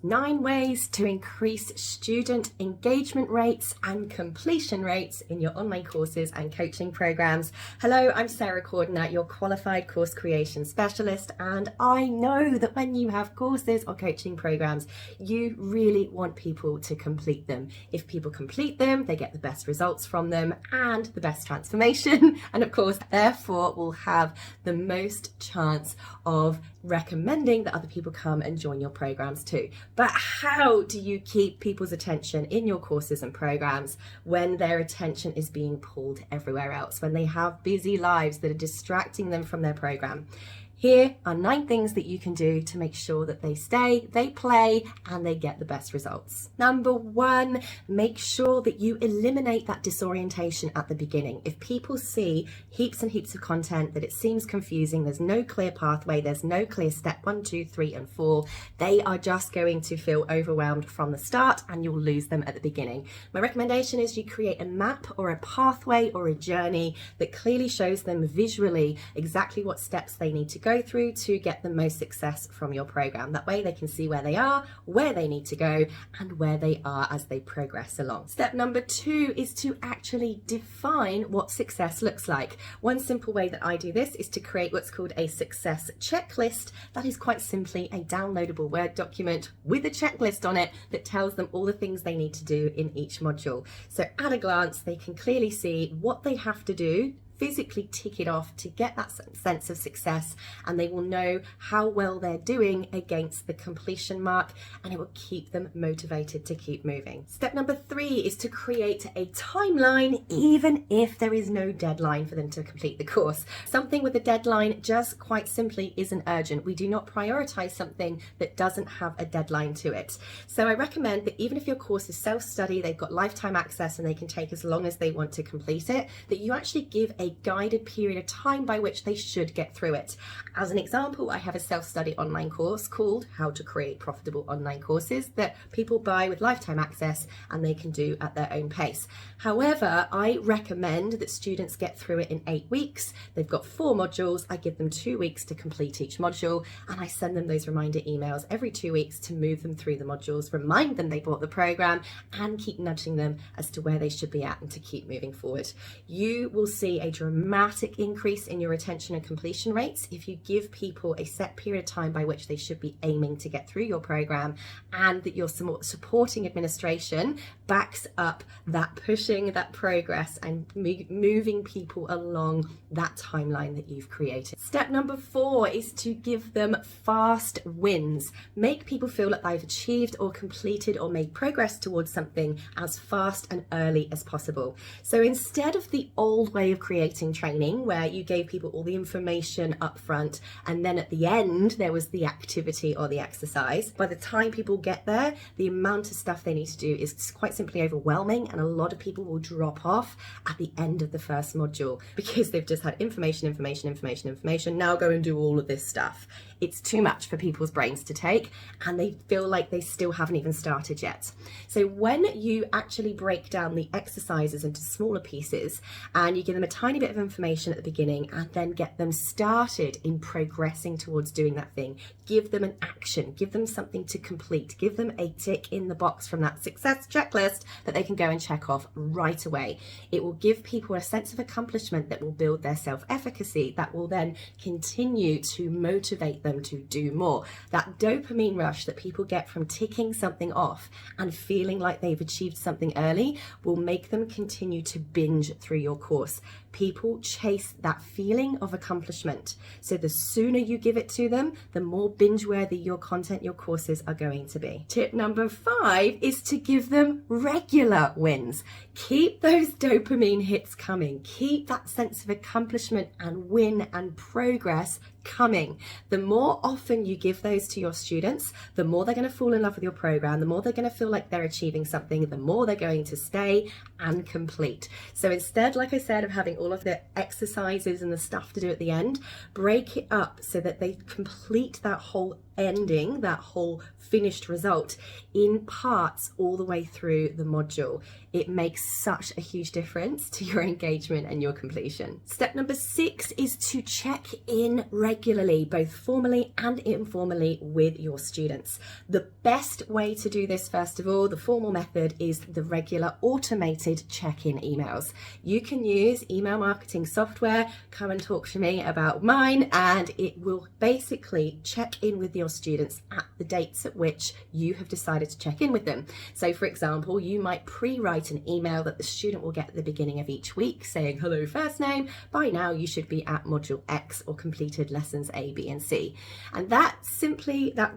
9 ways to increase student engagement rates and completion rates in your online courses and coaching programs. Hello, I'm Sarah Cordner, your qualified course creation specialist, and I know that when you have courses or coaching programs, you really want people to complete them. If people complete them, they get the best results from them and the best transformation, and of course, therefore, will have the most chance of recommending that other people come and join your programs too. But how do you keep people's attention in your courses and programs when their attention is being pulled everywhere else, when they have busy lives that are distracting them from their program? Here are 9 things that you can do to make sure that they stay, they play, and they get the best results. Number 1, make sure that you eliminate that disorientation at the beginning. If people see heaps and heaps of content that it seems confusing, there's no clear pathway, there's no clear step 1, 2, 3, and 4, they are just going to feel overwhelmed from the start and you'll lose them at the beginning. My recommendation is you create a map or a pathway or a journey that clearly shows them visually exactly what steps they need to go through to get the most success from your program. That way they can see where they are, where they need to go, and where they are as they progress along. Step number 2 is to actually define what success looks like. One simple way that I do this is to create what's called a success checklist. That is quite simply a downloadable Word document with a checklist on it that tells them all the things they need to do in each module. So at a glance, they can clearly see what they have to do, physically tick it off to get that sense of success, and they will know how well they're doing against the completion mark, and it will keep them motivated to keep moving. Step number 3 is to create a timeline, even if there is no deadline for them to complete the course. Something with a deadline just quite simply isn't urgent. We do not prioritize something that doesn't have a deadline to it. So I recommend that even if your course is self-study, they've got lifetime access and they can take as long as they want to complete it, that you actually give a guided period of time by which they should get through it. As an example, I have a self-study online course called How to Create Profitable Online Courses that people buy with lifetime access and they can do at their own pace. However, I recommend that students get through it in 8 weeks. They've got 4 modules. I give them 2 weeks to complete each module, and I send them those reminder emails every 2 weeks to move them through the modules, remind them they bought the program, and keep nudging them as to where they should be at and to keep moving forward. You will see a dramatic increase in your retention and completion rates if you give people a set period of time by which they should be aiming to get through your program, and that your supporting administration backs up that pushing, that progress, and moving people along that timeline that you've created. Step number 4 is to give them fast wins. Make people feel that they've achieved or completed or made progress towards something as fast and early as possible. So instead of the old way of creating training where you gave people all the information up front and then at the end there was the activity or the exercise, by the time people get there, the amount of stuff they need to do is quite simply overwhelming, and a lot of people will drop off at the end of the first module because they've just had information. Now go and do all of this stuff. It's too much for people's brains to take, and they feel like they still haven't even started yet. So when you actually break down the exercises into smaller pieces and you give them a tiny bit of information at the beginning and then get them started in progressing towards doing that thing, give them an action, give them something to complete, give them a tick in the box from that success checklist that they can go and check off right away. It will give people a sense of accomplishment that will build their self-efficacy, that will then continue to motivate them to do more. That dopamine rush that people get from ticking something off and feeling like they've achieved something early will make them continue to binge through your course. People chase that feeling of accomplishment. So the sooner you give it to them, the more binge-worthy your content, your courses are going to be. Tip number 5 is to give them regular wins. Keep those dopamine hits coming. Keep that sense of accomplishment and win and progress coming. The more often you give those to your students, the more they're going to fall in love with your program, the more they're going to feel like they're achieving something, the more they're going to stay and complete. So instead, like I said, of having all of the exercises and the stuff to do at the end, break it up so that they complete that whole ending that whole finished result in parts all the way through the module. It makes such a huge difference to your engagement and your completion. Step number 6 is to check in regularly, both formally and informally, with your students. The best way to do this, first of all, the formal method, is the regular automated check-in emails. You can use email marketing software. Come and talk to me about mine, and it will basically check in with your students at the dates at which you have decided to check in with them. So for example, you might pre-write an email that the student will get at the beginning of each week saying, hello first name, by now you should be at module X or completed lessons A, B and C. And that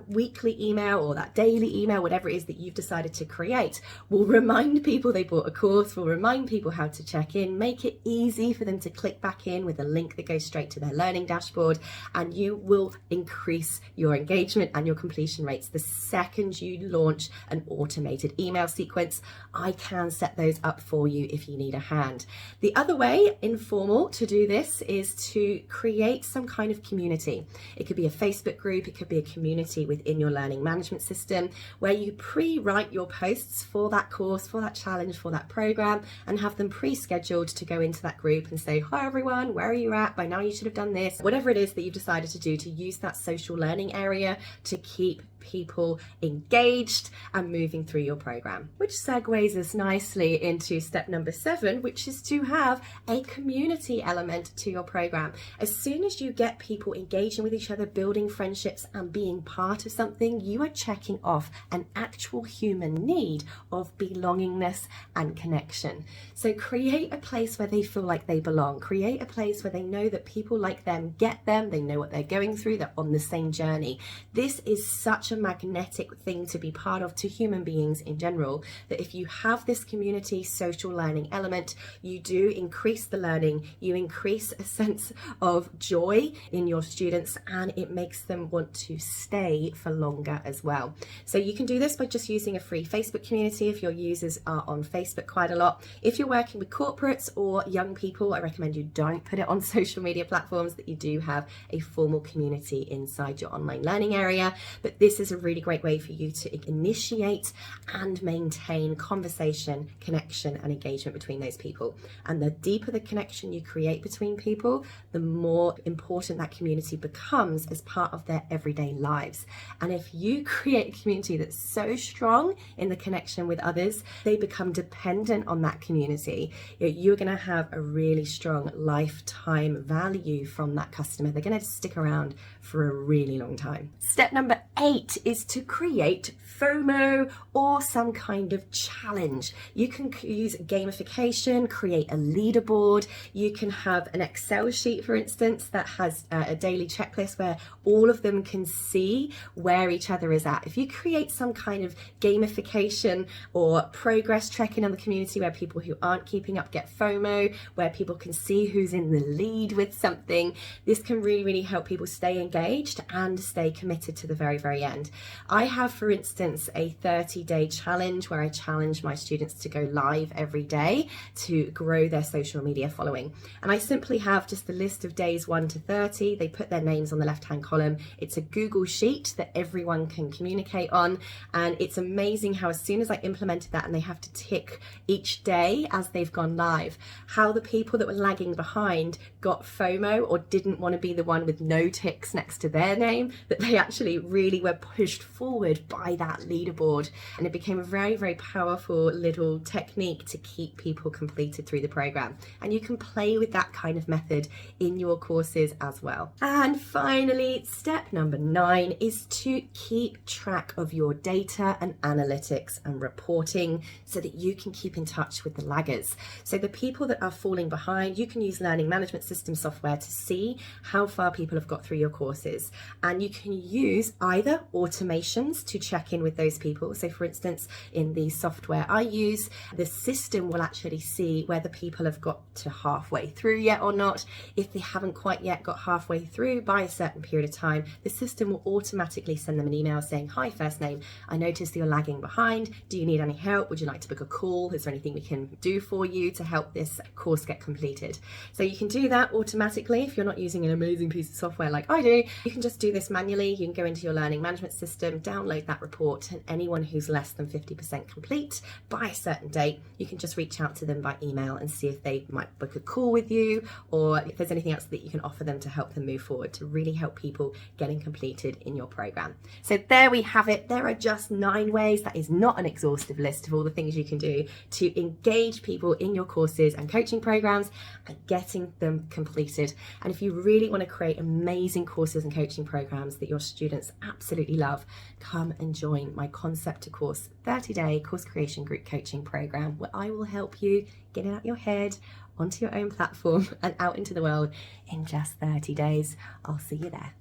weekly email or that daily email, whatever it is that you've decided to create, will remind people they bought a course, will remind people how to check in, make it easy for them to click back in with a link that goes straight to their learning dashboard, and you will increase your engagement and your completion rates the second you launch an automated email sequence. I can set those up for you if you need a hand. The other way, informal, to do this is to create some kind of community. It could be a Facebook group, it could be a community within your learning management system where you pre-write your posts for that course, for that challenge, for that program, and have them pre-scheduled to go into that group and say, hi everyone, where are you at? By now you should have done this. Whatever it is that you've decided to do, to use that social learning area to keep people engaged and moving through your program. Which segues us nicely into step number 7, which is to have a community element to your program. As soon as you get people engaging with each other, building friendships and being part of something, you are checking off an actual human need of belongingness and connection. So create a place where they feel like they belong. Create a place where they know that people like them get them, they know what they're going through, they're on the same journey. This is such a magnetic thing to be part of to human beings in general, that if you have this community social learning element, you do increase the learning, you increase a sense of joy in your students, and it makes them want to stay for longer as well. So you can do this by just using a free Facebook community if your users are on Facebook quite a lot. If you're working with corporates or young people, I recommend you don't put it on social media platforms, that you do have a formal community inside your online learning area. But this is a really great way for you to initiate and maintain conversation, connection and engagement between those people. And the deeper the connection you create between people, the more important that community becomes as part of their everyday lives. And if you create a community that's so strong in the connection with others, they become dependent on that community, you're going to have a really strong lifetime value from that customer. They're going to stick around for a really long time. Step number 8 is to create FOMO or some kind of challenge. You can use gamification, create a leaderboard. You can have an Excel sheet, for instance, that has a daily checklist where all of them can see where each other is at. If you create some kind of gamification or progress tracking on the community where people who aren't keeping up get FOMO, where people can see who's in the lead with something, this can really, really help people stay engaged and stay committed to the very, very end. I have, for instance, a 30-day challenge where I challenge my students to go live every day to grow their social media following. And I simply have just a list of days 1 to 30. They put their names on the left-hand column. It's a Google sheet that everyone can communicate on. And it's amazing how as soon as I implemented that, and they have to tick each day as they've gone live, how the people that were lagging behind got FOMO or didn't want to be the one with no ticks next to their name, that they actually really were pushed forward by that leaderboard. And it became a very, very powerful little technique to keep people completed through the program. And you can play with that kind of method in your courses as well. And finally, step number 9 is to keep track of your data and analytics and reporting so that you can keep in touch with the laggers. So the people that are falling behind, you can use learning management system software to see how far people have got through your courses. And you can use either automations to check in with those people. So for instance, in the software I use, the system will actually see whether people have got to halfway through yet or not. If they haven't quite yet got halfway through by a certain period of time, the system will automatically send them an email saying, "Hi, first name, I noticed you're lagging behind. Do you need any help? Would you like to book a call? Is there anything we can do for you to help this course get completed?" So you can do that automatically. If you're not using an amazing piece of software like I do, you can just do this manually. You can go into your learning management system, download that report, and anyone who's less than 50% complete by a certain date, you can just reach out to them by email and see if they might book a call with you, or if there's anything else that you can offer them to help them move forward, to really help people getting completed in your program. So there we have it. There are just 9 ways. That is not an exhaustive list of all the things you can do to engage people in your courses and coaching programs and getting them completed. And if you really want to create amazing courses and coaching programs that your students absolutely love, come and join my Concept to Course 30-day course creation group coaching program, where I will help you get it out your head, onto your own platform and out into the world in just 30 days. I'll see you there.